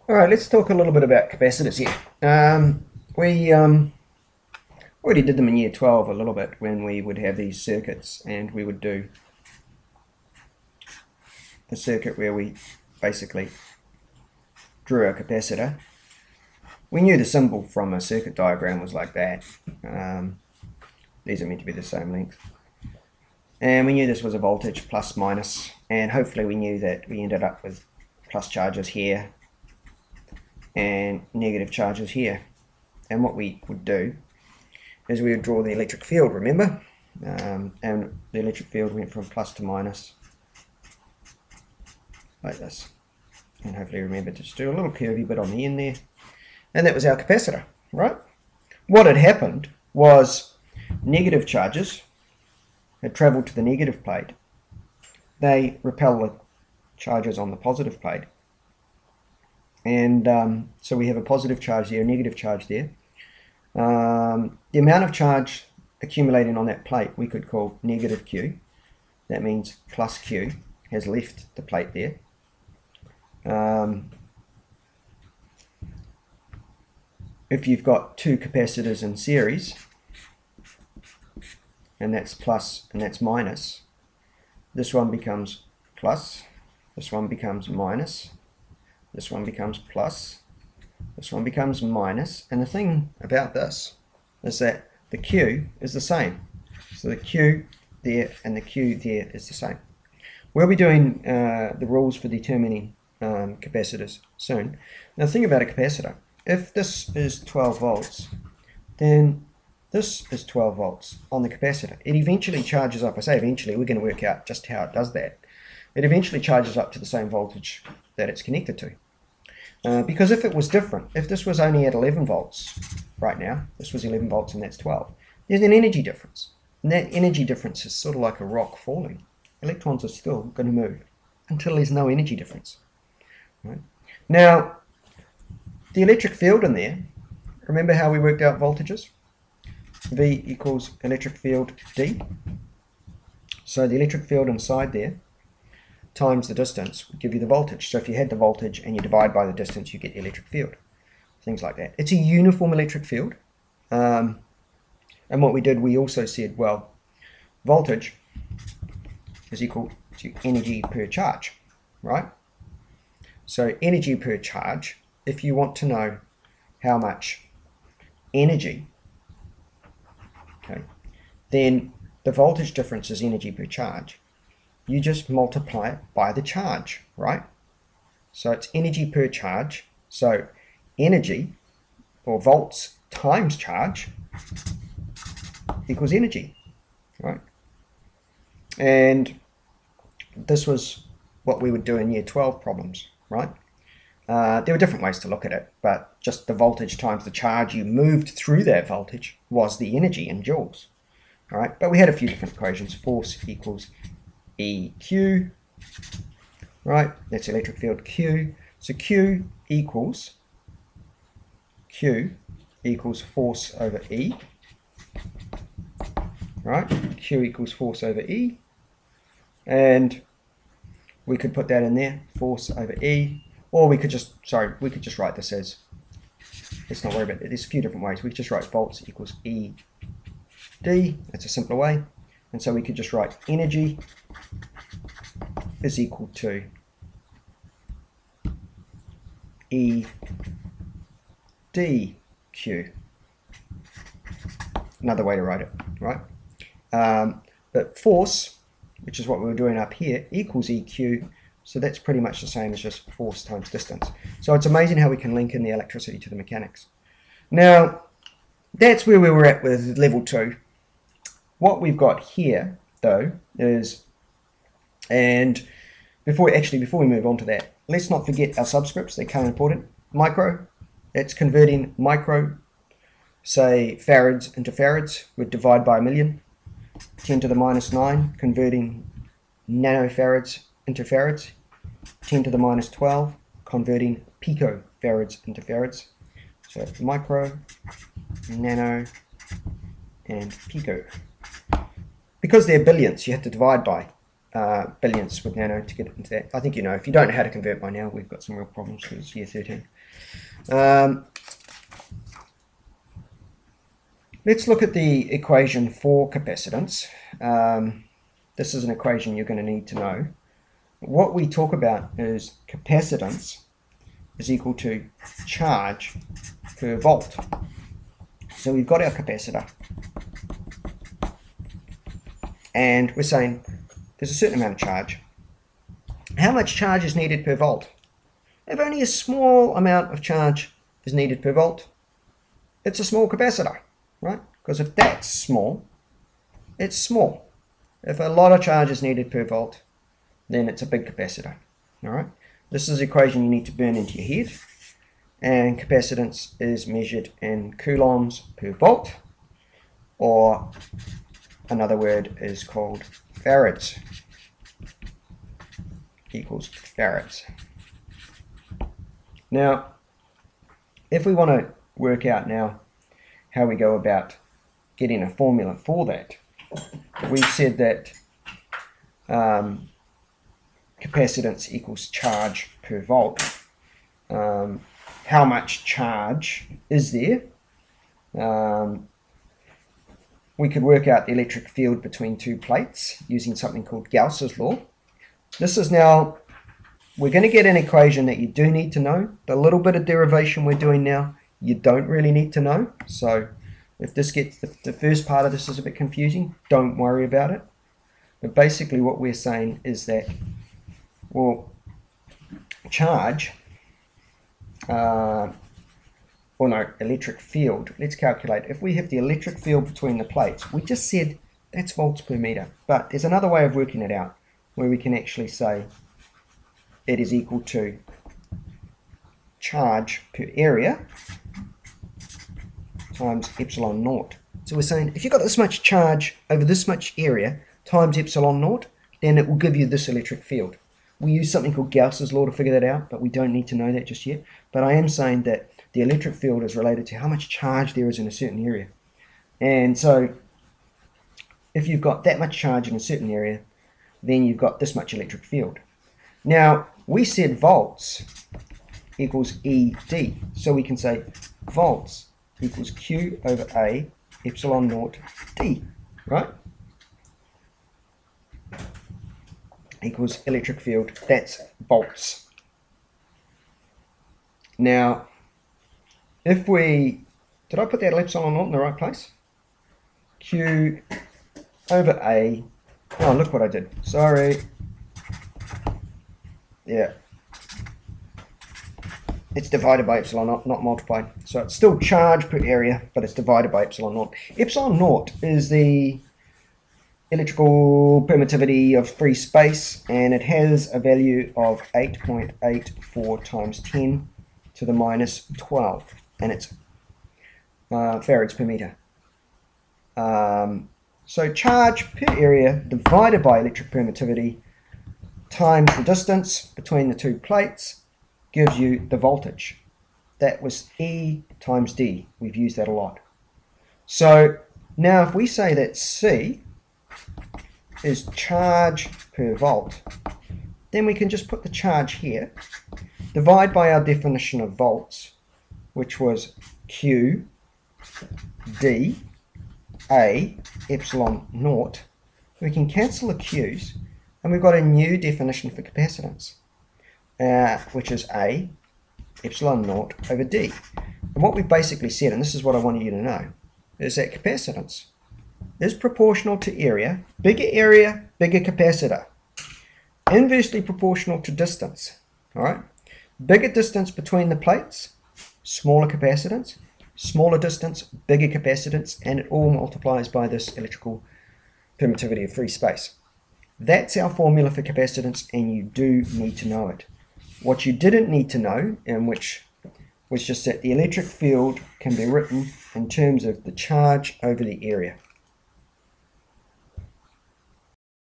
All right, let's talk a little bit about capacitors here. We already did them in year 12 a little bit when we would have these circuits, and we would do a circuit where we basically drew a capacitor. We knew the symbol from a circuit diagram was like that. These are meant to be the same length. And we knew this was a voltage plus minus, and hopefully we knew that we ended up with plus charges here and negative charges here. And what we would do is we would draw the electric field, remember? And the electric field went from plus to minus like this. And hopefully remember to just do a little curvy bit on the end there. And that was our capacitor, right? What had happened was negative charges had travelled to the negative plate. They repel the charges on the positive plate. And so we have a positive charge there, a negative charge there. The amount of charge accumulating on that plate we could call negative Q. That means plus Q has left the plate there. If you've got two capacitors in series, and that's plus and that's minus, this one becomes plus, this one becomes minus, this one becomes plus, this one becomes minus. And the thing about this is that the Q is the same. So the Q there and the Q there is the same. We'll be doing the rules for determining capacitors soon. Now the thing about a capacitor, if this is 12 volts, then this is 12 volts on the capacitor. It eventually charges up. I say eventually, we're going to work out just how it does that. It eventually charges up to the same voltage that it's connected to. Because if it was different, if this was only at 11 volts right now, this was 11 volts and that's 12, there's an energy difference. And that energy difference is sort of like a rock falling. Electrons are still going to move until there's no energy difference. Right? Now, the electric field in there, remember how we worked out voltages? V equals electric field D. So the electric field inside there times the distance would give you the voltage. So if you had the voltage and you divide by the distance, you get the electric field. Things like that. It's a uniform electric field. And what we did, we also said, well, voltage is equal to energy per charge, right? So energy per charge, if you want to know how much energy, okay, then the voltage difference is energy per charge. You just multiply it by the charge, right? So it's energy per charge. So energy, or volts times charge, equals energy, right? And this was what we would do in year 12 problems, right? There were different ways to look at it, but just the voltage times the charge you moved through that voltage was the energy in joules, all right? But we had a few different equations. Force equals EQ, right? That's electric field Q. So Q equals force over E, right? Q equals force over E. And we could put that in there, force over E. Or we could just, we could just write this as, let's not worry about it. There's a few different ways. We could just write volts equals E D. That's a simpler way. And so we could just write energy is equal to E D Q. Another way to write it, right? But force, which is what we were doing up here, equals EQ. So that's pretty much the same as just force times distance. So it's amazing how we can link in the electricity to the mechanics. Now, that's where we were at with level 2. What we've got here, though, is, and before we move on to that, let's not forget our subscripts. They're kind of important. Micro, that's converting micro, say farads into farads. We'd divide by 1,000,000. 10 to the minus 9, converting nanofarads into farads. 10 to the minus 12, converting picofarads into farads. So micro, nano, and pico. Because they're billions, you have to divide by billionths with nano to get into that. I think you know. If you don't know how to convert by now, we've got some real problems because it's year 13. Let's look at the equation for capacitance. This is an equation you're going to need to know. What we talk about is capacitance is equal to charge per volt. So we've got our capacitor, and we're saying there's a certain amount of charge. How much charge is needed per volt? If only a small amount of charge is needed per volt, it's a small capacitor, right? Because if that's small, it's small. If a lot of charge is needed per volt, then it's a big capacitor. All right. This is the equation you need to burn into your head. And capacitance is measured in coulombs per volt, or another word is called farads, equals farads. Now, if we want to work out now how we go about getting a formula for that, we've said that capacitance equals charge per volt. How much charge is there? We could work out the electric field between two plates using something called Gauss's law. This is now, we're going to get an equation that you do need to know. The little bit of derivation we're doing now, you don't really need to know. So if this gets, the first part of this is a bit confusing, don't worry about it. But basically what we're saying is that, well, charge, electric field. Let's calculate. If we have the electric field between the plates, we just said that's volts per meter. But there's another way of working it out where we can actually say it is equal to charge per area times epsilon naught. So we're saying if you've got this much charge over this much area times epsilon naught, then it will give you this electric field. We use something called Gauss's law to figure that out, but we don't need to know that just yet. But I am saying that the electric field is related to how much charge there is in a certain area. And so if you've got that much charge in a certain area, then you've got this much electric field. Now, we said volts equals ED. So we can say volts equals Q over A epsilon naught D, right? Equals electric field, that's volts. Now, if we, did I put that epsilon naught in the right place? Q over A, oh look what I did, sorry, yeah, it's divided by epsilon naught, not multiplied, so it's still charge per area, but it's divided by epsilon naught. Epsilon naught is the electrical permittivity of free space, and it has a value of 8.84 times 10 to the minus 12, and it's farads per meter. So charge per area divided by electric permittivity times the distance between the two plates gives you the voltage. That was E times D. We've used that a lot. So now if we say that C is charge per volt, then we can just put the charge here, divide by our definition of volts, which was Q D A epsilon naught. We can cancel the Q's, and we've got a new definition for capacitance, which is A epsilon naught over D. And what we basically said, and this is what I wanted you to know, is that capacitance is proportional to area, bigger capacitor, inversely proportional to distance. All right, bigger distance between the plates, smaller capacitance, smaller distance, bigger capacitance, and it all multiplies by this electrical permittivity of free space. That's our formula for capacitance, and you do need to know it. What you didn't need to know, and which was just that the electric field can be written in terms of the charge over the area.